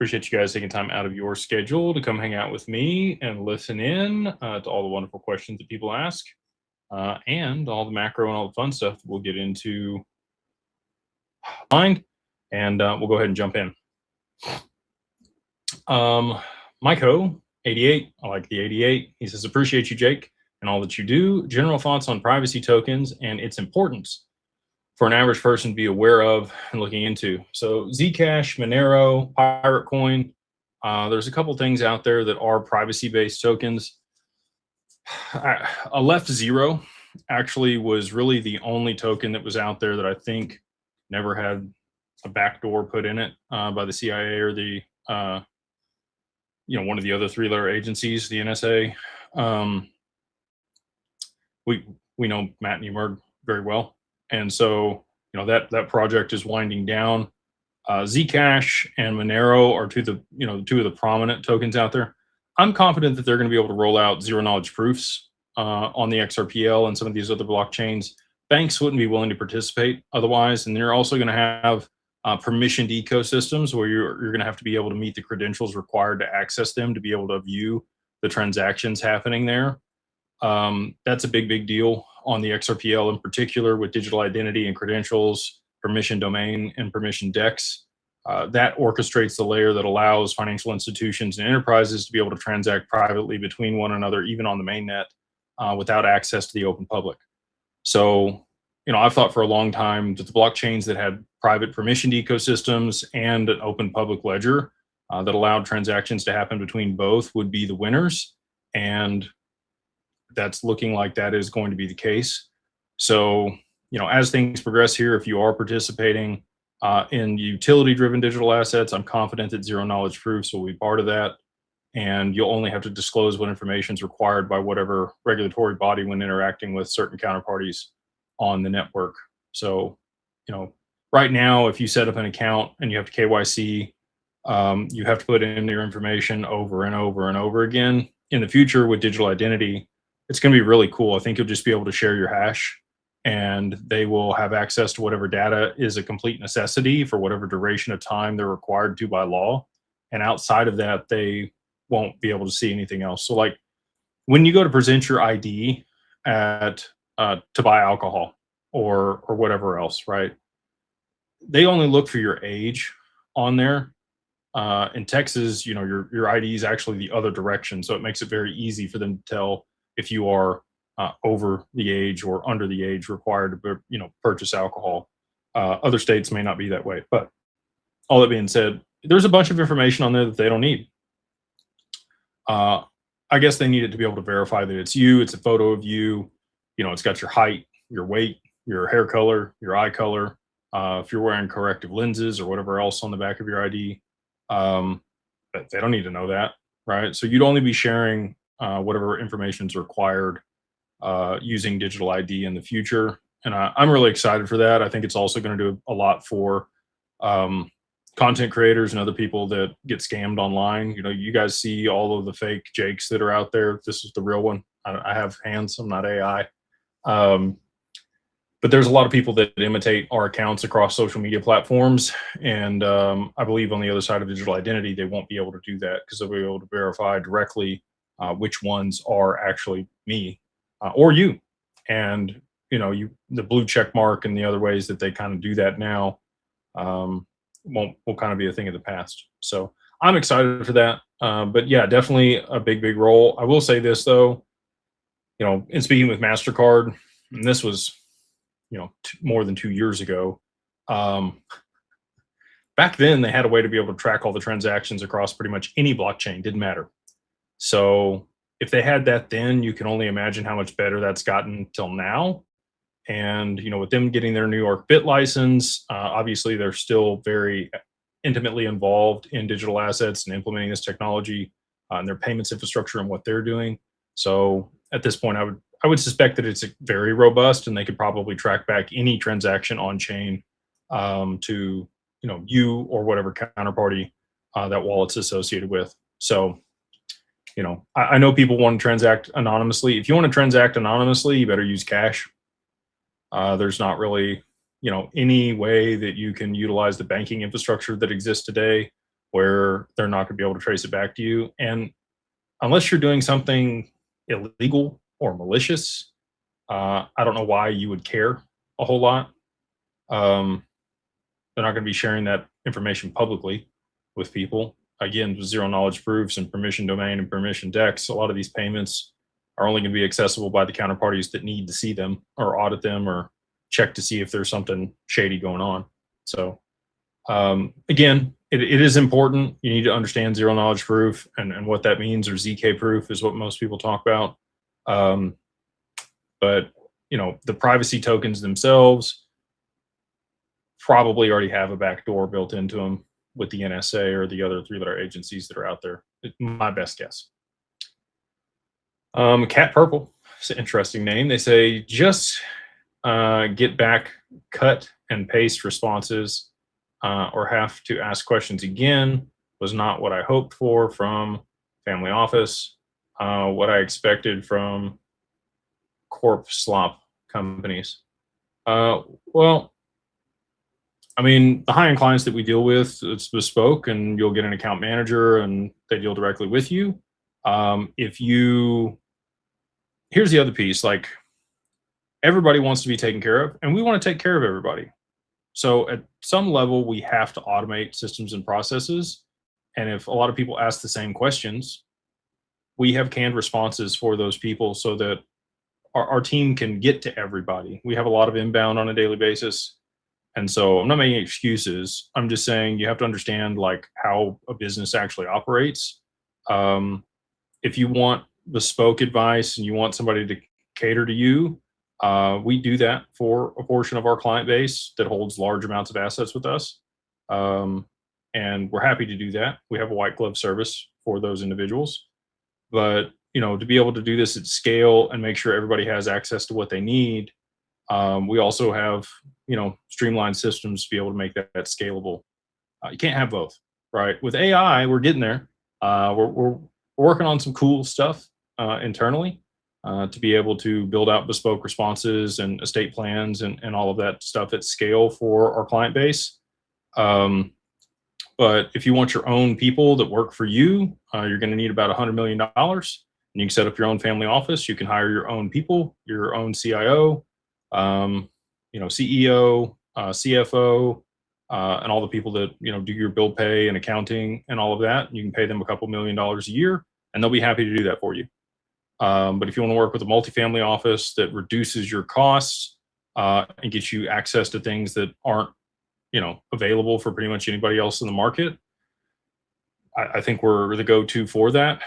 Appreciate you guys taking time out of your schedule to come hang out with me and listen in to all the wonderful questions that people ask and all the macro and all the fun stuff that we'll get into mind. And we'll go ahead and jump in. Mike Ho, 88. I like the 88. He says, appreciate you, Jake, and all that you do. General thoughts on privacy tokens and its importance for an average person to be aware of and looking into. So Zcash, Monero, Pirate Coin, there's a couple things out there that are privacy-based tokens. A left zero actually was really the only token that was out there that I think never had a backdoor put in it by the CIA or the one of the other three-letter agencies, the NSA. We know Matt Newberg very well, and so that project is winding down. Zcash and Monero are two of the prominent tokens out there. I'm confident that they're going to be able to roll out zero knowledge proofs on the XRPL and some of these other blockchains. Banks wouldn't be willing to participate otherwise, and they're also going to have permissioned ecosystems where you're going to have to be able to meet the credentials required to access them to be able to view the transactions happening there. That's a big deal on the XRPL in particular, with digital identity and credentials, permission domain, and permission DEX. That orchestrates the layer that allows financial institutions and enterprises to be able to transact privately between one another, even on the mainnet, without access to the open public. So, I've thought for a long time that the blockchains that had private permissioned ecosystems and an open public ledger that allowed transactions to happen between both would be the winners. And that's looking like that is going to be the case. So, as things progress here, if you are participating in utility-driven digital assets, I'm confident that zero knowledge proofs will be part of that. And you'll only have to disclose what information is required by whatever regulatory body when interacting with certain counterparties on the network. So, right now, if you set up an account and you have to KYC, you have to put in your information over and over and over again. In the future with digital identity, it's going to be really cool. I think you'll just be able to share your hash, and they will have access to whatever data is a complete necessity for whatever duration of time they're required to by law. And outside of that, they won't be able to see anything else. So like when you go to present your ID at to buy alcohol or whatever else, right? They only look for your age on there. In Texas, your ID is actually the other direction. So it makes it very easy for them to tell if you are over the age or under the age required to purchase alcohol. Other states may not be that way, but all that being said, there's a bunch of information on there that they don't need. I guess they need it to be able to verify that it's you. It's a photo of you. It's got your height, your weight, your hair color, your eye color. If you're wearing corrective lenses or whatever else on the back of your ID, but they don't need to know that, right? So you'd only be sharing whatever information is required using digital ID in the future. And I'm really excited for that. I think it's also going to do a lot for content creators and other people that get scammed online. You guys see all of the fake Jakes that are out there. This is the real one. I have hands. I'm not AI. But there's a lot of people that imitate our accounts across social media platforms. And I believe on the other side of digital identity, they won't be able to do that because they'll be able to verify directly which ones are actually me or you. And, the blue check mark and the other ways that they kind of do that now will kind of be a thing of the past. So I'm excited for that. But yeah, definitely a big role. I will say this though, in speaking with MasterCard, and this was, more than 2 years ago, back then they had a way to be able to track all the transactions across pretty much any blockchain, didn't matter. So if they had that then, you can only imagine how much better that's gotten till now. And, with them getting their New York BIT license, obviously they're still very intimately involved in digital assets and implementing this technology and their payments infrastructure and what they're doing. So at this point, I would suspect that it's very robust, and they could probably track back any transaction on chain to you or whatever counterparty that wallet's associated with. So I know people want to transact anonymously. If you want to transact anonymously, you better use cash. There's not really any way that you can utilize the banking infrastructure that exists today where they're not going to be able to trace it back to you. And unless you're doing something illegal or malicious, I don't know why you would care a whole lot. Um, they're not going to be sharing that information publicly with people. Again, with zero knowledge proofs and permission domain and permission decks, a lot of these payments are only going to be accessible by the counterparties that need to see them or audit them or check to see if there's something shady going on. So again, it is important. You need to understand zero knowledge proof and what that means, or ZK proof is what most people talk about. Um, but the privacy tokens themselves probably already have a backdoor built into them with the NSA or the other three-letter agencies that are out there. My best guess. Cat Purple, it's an interesting name. They say just get back, cut and paste responses, or have to ask questions again was not what I hoped for from family office. What I expected from corp slop companies. Well, I mean, the high-end clients that we deal with, it's bespoke, and you'll get an account manager, and they deal directly with you. Here's the other piece: like, everybody wants to be taken care of, and we want to take care of everybody. So at some level, we have to automate systems and processes. And if a lot of people ask the same questions, we have canned responses for those people so that our team can get to everybody. We have a lot of inbound on a daily basis. And so I'm not making excuses. I'm just saying you have to understand like how a business actually operates. If you want bespoke advice and you want somebody to cater to you, we do that for a portion of our client base that holds large amounts of assets with us. And we're happy to do that. We have a white glove service for those individuals. But, to be able to do this at scale and make sure everybody has access to what they need, we also have, streamlined systems to be able to make that scalable. You can't have both, right? With AI, we're getting there. We're working on some cool stuff internally to be able to build out bespoke responses and estate plans and all of that stuff at scale for our client base. But if you want your own people that work for you, you're going to need about $100 million. And you can set up your own family office. You can hire your own people, your own CIO, CEO, CFO, and all the people that do your bill pay and accounting and all of that. You can pay them a couple $1,000,000 a year, and they'll be happy to do that for you. But if you want to work with a multifamily office that reduces your costs and gets you access to things that aren't available for pretty much anybody else in the market, I think we're the go-to for that.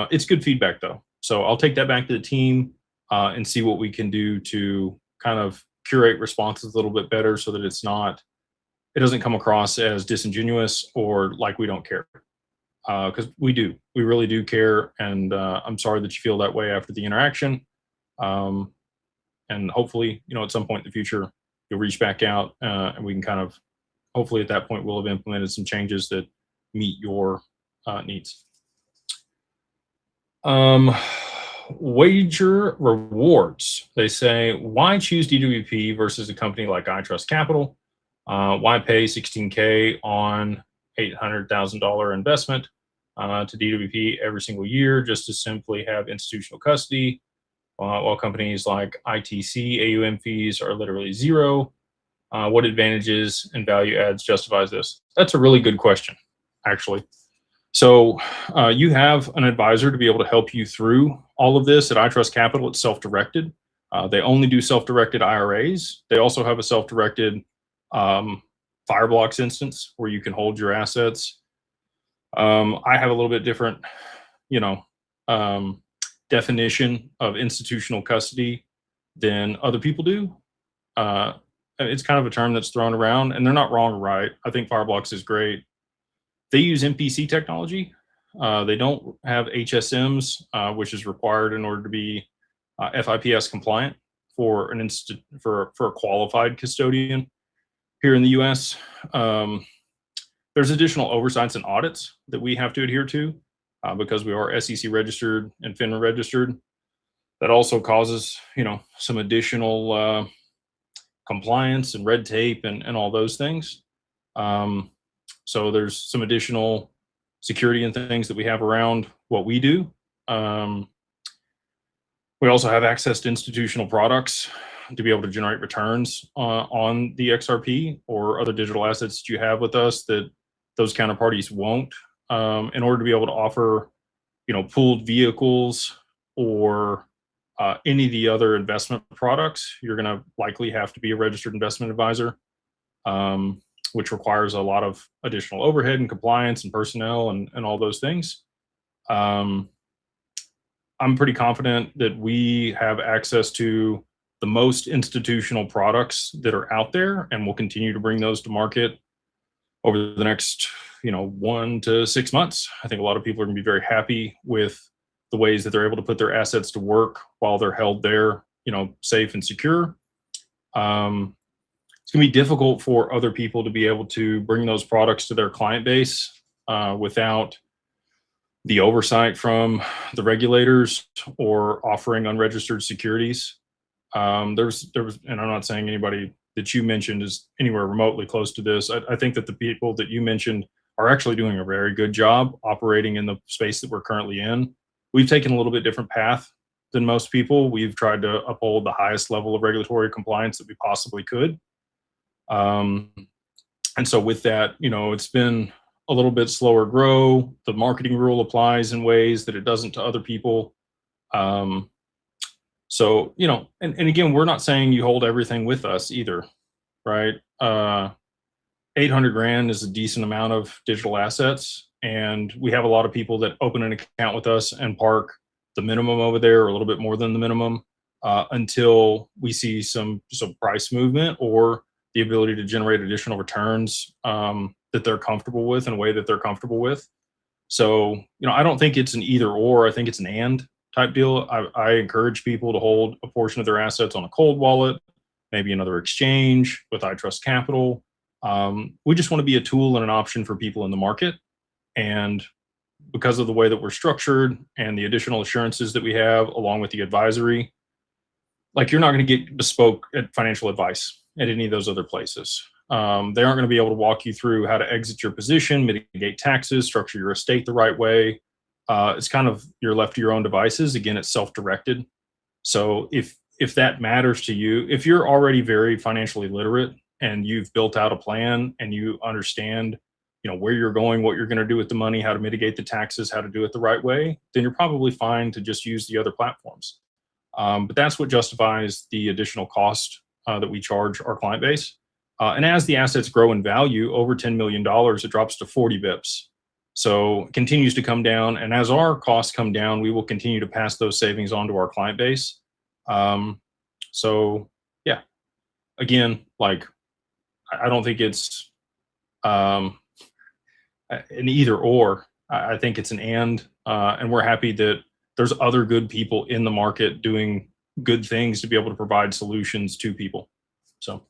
It's good feedback though, so I'll take that back to the team and see what we can do to kind of curate responses a little bit better so that it doesn't come across as disingenuous or like we don't care, because we really do care. And I'm sorry that you feel that way after the interaction. And hopefully, at some point in the future, you'll reach back out and we can kind of, hopefully at that point, we'll have implemented some changes that meet your needs. Wager rewards. They say, why choose DWP versus a company like iTrust Capital? Why pay $16K on $800,000 investment to DWP every single year just to simply have institutional custody, while companies like ITC AUM fees are literally zero? What advantages and value adds justifies this? That's a really good question, actually. So you have an advisor to be able to help you through all of this. At iTrust Capital, it's self-directed. They only do self-directed IRAs. They also have a self-directed Fireblocks instance where you can hold your assets. I have a little bit different, definition of institutional custody than other people do. It's kind of a term that's thrown around, and they're not wrong or right. I think Fireblocks is great. They use MPC technology. They don't have HSMs, which is required in order to be FIPS compliant for a qualified custodian here in the U.S. There's additional oversights and audits that we have to adhere to because we are SEC registered and FINRA registered. That also causes, some additional compliance and red tape and all those things. So there's some additional security and things that we have around what we do. Um, we also have access to institutional products to be able to generate returns on the XRP or other digital assets that you have with us that those counterparties won't. In order to be able to offer, pooled vehicles or any of the other investment products, you're going to likely have to be a registered investment advisor, um, which requires a lot of additional overhead and compliance and personnel and all those things. Um, I'm pretty confident that we have access to the most institutional products that are out there, and we'll continue to bring those to market over the next, 1 to 6 months. I think a lot of people are going to be very happy with the ways that they're able to put their assets to work while they're held there, safe and secure. It's going to be difficult for other people to be able to bring those products to their client base without the oversight from the regulators or offering unregistered securities. There was, and I'm not saying anybody that you mentioned is anywhere remotely close to this. I think that the people that you mentioned are actually doing a very good job operating in the space that we're currently in. We've taken a little bit different path than most people. We've tried to uphold the highest level of regulatory compliance that we possibly could. Um, and so with that, it's been a little bit slower grow. The marketing rule applies in ways that it doesn't to other people. Um, so, and again, we're not saying you hold everything with us either, right? 800 grand is a decent amount of digital assets. And we have a lot of people that open an account with us and park the minimum over there or a little bit more than the minimum until we see some price movement or the ability to generate additional returns that they're comfortable with in a way that they're comfortable with. So, I don't think it's an either or. I think it's an and type deal. I encourage people to hold a portion of their assets on a cold wallet, maybe another exchange with iTrust Capital. We just want to be a tool and an option for people in the market. And because of the way that we're structured and the additional assurances that we have, along with the advisory, like you're not going to get bespoke financial advice at any of those other places. They aren't going to be able to walk you through how to exit your position, mitigate taxes, structure your estate the right way. It's kind of you're left to your own devices. Again, it's self-directed. So if that matters to you, if you're already very financially literate and you've built out a plan and you understand, where you're going, what you're going to do with the money, how to mitigate the taxes, how to do it the right way, then you're probably fine to just use the other platforms. But that's what justifies the additional cost that we charge our client base. And as the assets grow in value over $10 million, it drops to 40 bips. So it continues to come down. And as our costs come down, we will continue to pass those savings on to our client base. So yeah, again, like I don't think it's an either or. I think it's an and we're happy that there's other good people in the market doing good things to be able to provide solutions to people. So.